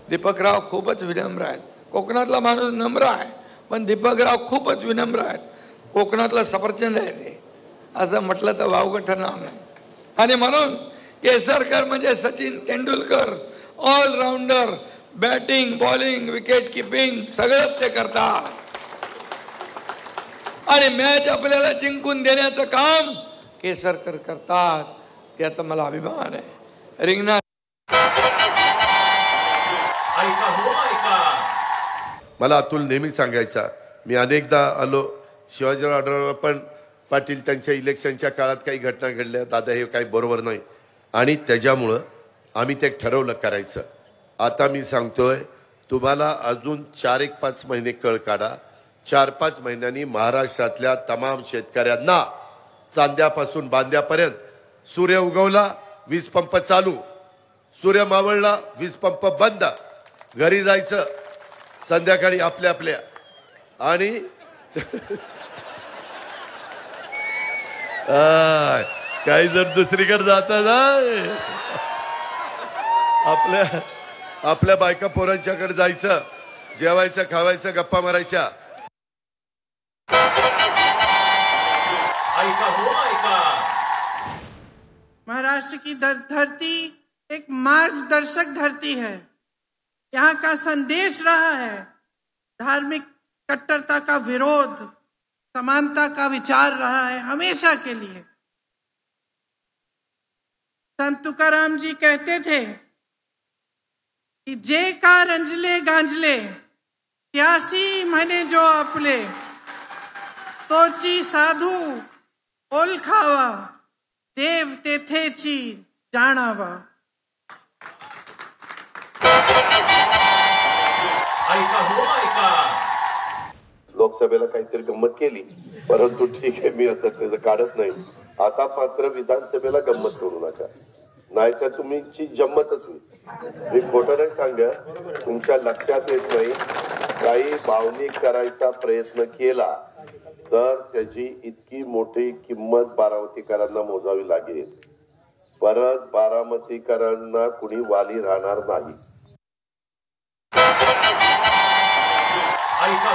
दीपकराव खूपच विनम्र आहेत. कोकणातला माणूस नम्र आहे, पण दीपकराव खूपच विनम्र आहेत. कोकणातला सफरचंद आहे ते, असं म्हटलं तर वावगं ठरणार नाही. आणि म्हणून केसरकर म्हणजे Sachin Tendulkar, allrounder, batting, bowling, wicket keeping सगळंच ते करतात. आणि मॅच आपल्याला जिंकून देण्याचं काम केसरकर करतात, याचा मला अभिमान आहे. रिंगणात मला अतुल नेहमी सांगायचा, मी अनेकदा आलो शिवाजीराव आढळराव पण पाटील त्यांच्या इलेक्शनच्या काळात काही घटना घडल्या, दादा हे काही बरोबर नाही, आणि त्याच्यामुळं आम्ही ते ठरवलं करायचं. आता मी सांगतोय तुम्हाला, अजून 4-5 महिने कळ काढा. 4-5 महिन्यांनी महाराष्ट्रातल्या तमाम शेतकऱ्यांना चांद्यापासून बांद्यापर्यंत सूर्य उगवला वीज पंप चालू, सूर्य मावळला वीज पंप बंद, घरी जायचं संध्याकाळी आपल्या आपल्या. आणि काही जर दुसरीकडे जाता ना, आपल्या आपल्या बायका पोरांच्याकडे जायचं, जेवायचं, खावायचं, गप्पा मारायच्या. महाराष्ट्र की धरती एक मार्गदर्शक धरती है. यहाँ का संदेश रहा है धार्मिक कट्टरता का विरोध, समानता का विचार रहा है हमेशा के लिए. संत तुकाराम जी कहते थे कि जे का रंजले गांजले त्यासी म्हणे जो आपले, तोची साधू ओळखावा देव तेथेची जाणावा. लोकसभेला काहीतरी गंमत केली, परंतु ठीक आहे, मी आता त्याचं काढत नाही. आता मात्र विधानसभेला गंमत करू नका, नाहीतर तुमची जम्मतच होईल. मी खोटं नाही सांगत, तुमच्या लक्षात येत नाही. काही भावनिक करायचा प्रयत्न केला तर त्याची इतकी मोठी किंमत बारामतीकरांना मोजावी लागेल. परत बारामतीकरांना कुणी वाली राहणार नाही. ऐका